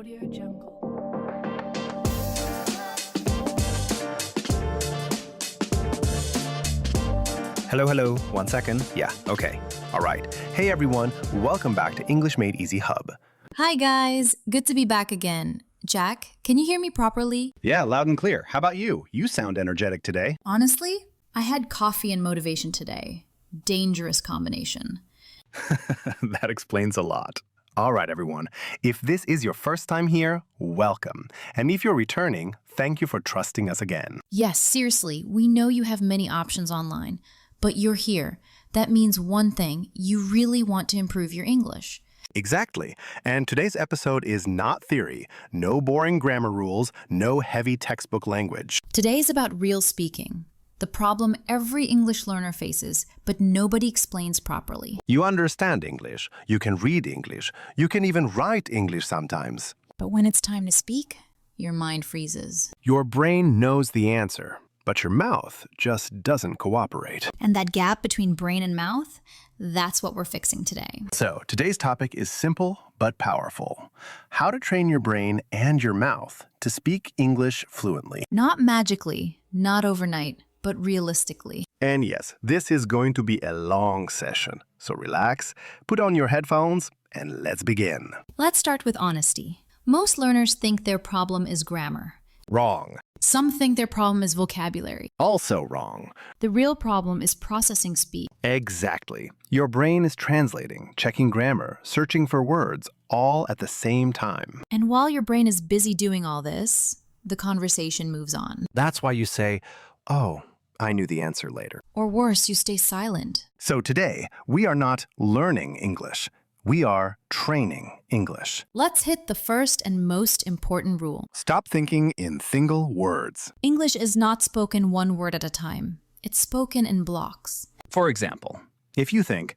Jungle. Hello. 1 second. Yeah, okay. All right. Hey, everyone. Welcome back to English Made Easy Hub. Hi, guys. Good to be back again. Jack, can you hear me properly? Yeah, loud and clear. How about you? You sound energetic today. Honestly, I had coffee and motivation today. Dangerous combination. That explains a lot. All right, everyone. If this is your first time here, welcome. And if you're returning, thank you for trusting us again. Yes, seriously, we know you have many options online, but you're here. That means one thing, you really want to improve your English. Exactly. And today's episode is not theory. No boring grammar rules, no heavy textbook language. Today is about real speaking, the problem every English learner faces, but nobody explains properly. You understand English. You can read English. You can even write English sometimes. But when it's time to speak, your mind freezes. Your brain knows the answer, but your mouth just doesn't cooperate. And that gap between brain and mouth, that's what we're fixing today. So, today's topic is simple but powerful. How to train your brain and your mouth to speak English fluently. Not magically, not overnight, but realistically. And yes, this is going to be a long session. So relax, put on your headphones, and let's begin. Let's start with honesty. Most learners think their problem is grammar. Wrong. Some think their problem is vocabulary. Also wrong. The real problem is processing speed. Exactly. Your brain is translating, checking grammar, searching for words, all at the same time. And while your brain is busy doing all this, the conversation moves on. That's why you say, "Oh, I knew the answer later." Or worse, you stay silent. So today, we are not learning English. We are training English. Let's hit the first and most important rule. Stop thinking in single words. English is not spoken one word at a time. It's spoken in blocks. For example, if you think,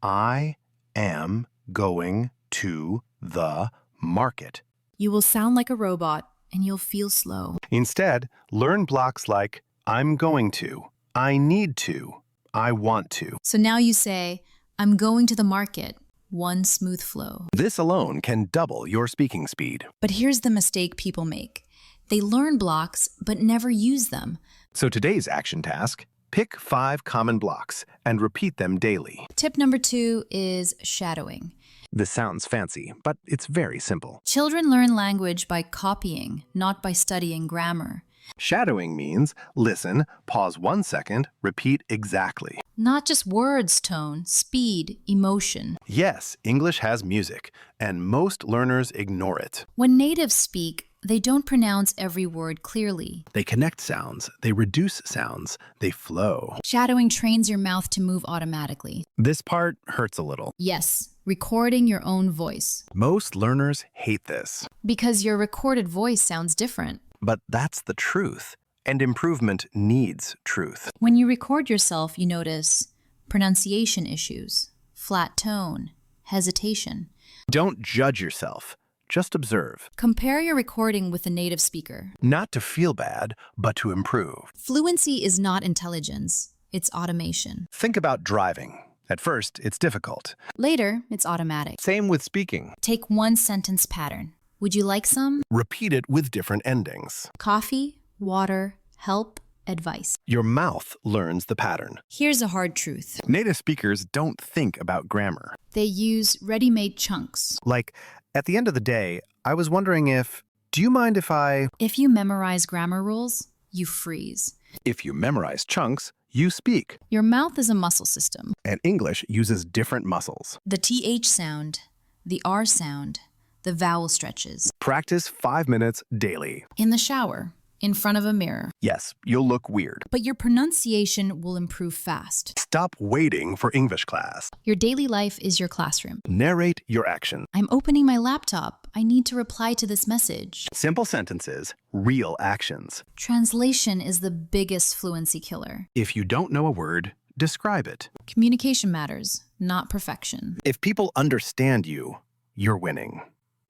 "I am going to the market," You will sound like a robot and you'll feel slow. instead, learn blocks like, "I'm going to," "I need to," "I want to." So now you say, I'm going to the market. One smooth flow. This alone can double your speaking speed. But here's the mistake people make. They learn blocks, but never use them. So today's action task, pick 5 common blocks and repeat them daily. Tip number 2 is shadowing. This sounds fancy, but it's very simple. Children learn language by copying, not by studying grammar. Shadowing means listen, pause 1 second, repeat exactly. Not just words, tone, speed, emotion. Yes, English has music, and most learners ignore it. When natives speak, they don't pronounce every word clearly. They connect sounds, they reduce sounds, they flow. Shadowing trains your mouth to move automatically. This part hurts a little. Yes, recording your own voice. Most learners hate this. Because your recorded voice sounds different. But that's the truth, and improvement needs truth. When you record yourself, you notice pronunciation issues, flat tone, hesitation. Don't judge yourself, just observe. Compare your recording with a native speaker. Not to feel bad, but to improve. Fluency is not intelligence, it's automation. Think about driving. At first, it's difficult. Later, it's automatic. Same with speaking. Take one sentence pattern. Would you like some? Repeat it with different endings. Coffee, water, help, advice. Your mouth learns the pattern. Here's a hard truth. Native speakers don't think about grammar. They use ready-made chunks. Like, at the end of the day, I was wondering if, do you mind if I... If you memorize grammar rules, you freeze. If you memorize chunks, you speak. Your mouth is a muscle system. And English uses different muscles. The TH sound, the R sound, the vowel stretches. Practice 5 minutes daily. In the shower, in front of a mirror. Yes, you'll look weird. But your pronunciation will improve fast. Stop waiting for English class. Your daily life is your classroom. Narrate your action. I'm opening my laptop. I need to reply to this message. Simple sentences, real actions. Translation is the biggest fluency killer. If you don't know a word, describe it. Communication matters, not perfection. If people understand you, you're winning.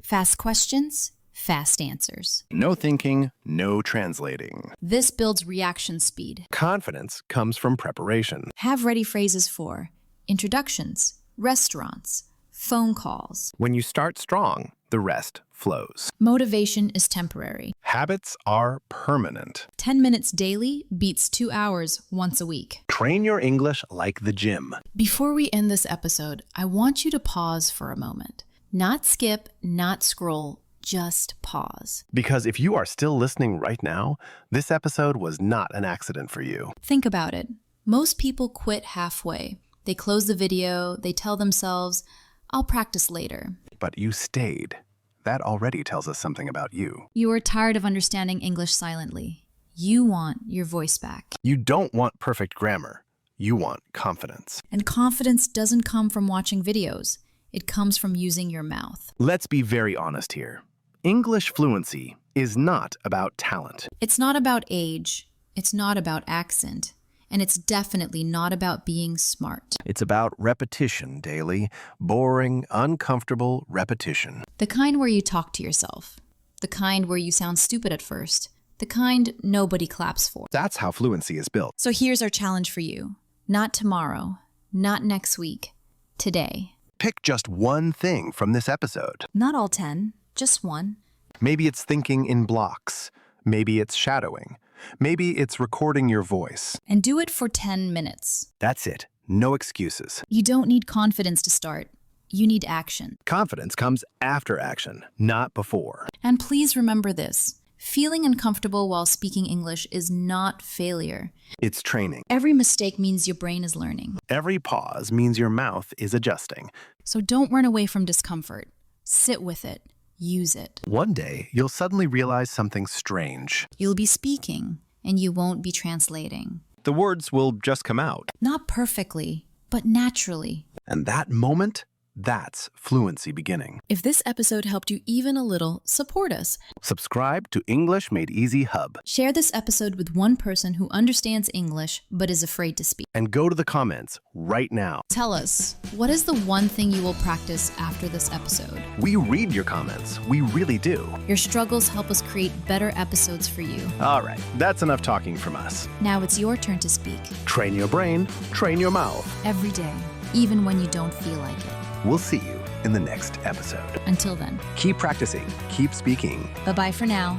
Fast questions, fast answers. No thinking, no translating. This builds reaction speed. Confidence comes from preparation. Have ready phrases for introductions, restaurants, phone calls. When you start strong, The rest flows. Motivation is temporary. Habits are permanent. 10 minutes daily beats 2 hours once a week. Train your English like the gym. Before we end this episode, I want you to pause for a moment. Not skip, not scroll, just pause. Because if you are still listening right now, this episode was not an accident for you. Think about it. Most people quit halfway. They close the video, they tell themselves, I'll practice later. But you stayed. That already tells us something about you. You are tired of understanding English silently. You want your voice back. You don't want perfect grammar. You want confidence. And confidence doesn't come from watching videos. It comes from using your mouth. Let's be very honest here. English fluency is not about talent. It's not about age. It's not about accent. And it's definitely not about being smart. It's about repetition daily, boring, uncomfortable repetition. The kind where you talk to yourself. The kind where you sound stupid at first. The kind nobody claps for. That's how fluency is built. So here's our challenge for you. Not tomorrow. Not next week. Today. Pick just one thing from this episode. Not all 10. Just one. Maybe it's thinking in blocks. Maybe it's shadowing. Maybe it's recording your voice. And do it for 10 minutes. That's it. No excuses. You don't need confidence to start. You need action. Confidence comes after action, not before. And please remember this. Feeling uncomfortable while speaking English is not failure. It's training. Every mistake means your brain is learning. Every pause means your mouth is adjusting. So don't run away from discomfort. Sit with it. Use it. One day, you'll suddenly realize something strange. You'll be speaking, and you won't be translating. The words will just come out. Not perfectly, but naturally. And that moment, that's fluency beginning. If this episode helped you even a little, support us. Subscribe to English Made Easy Hub. Share this episode with one person who understands English but is afraid to speak. And go to the comments right now. Tell us, what is the one thing you will practice after this episode? We read your comments. We really do. Your struggles help us create better episodes for you. All right, that's enough talking from us. Now it's your turn to speak. Train your brain, train your mouth. Every day, even when you don't feel like it. We'll see you in the next episode. Until then, Keep practicing, keep speaking. bye-bye for now.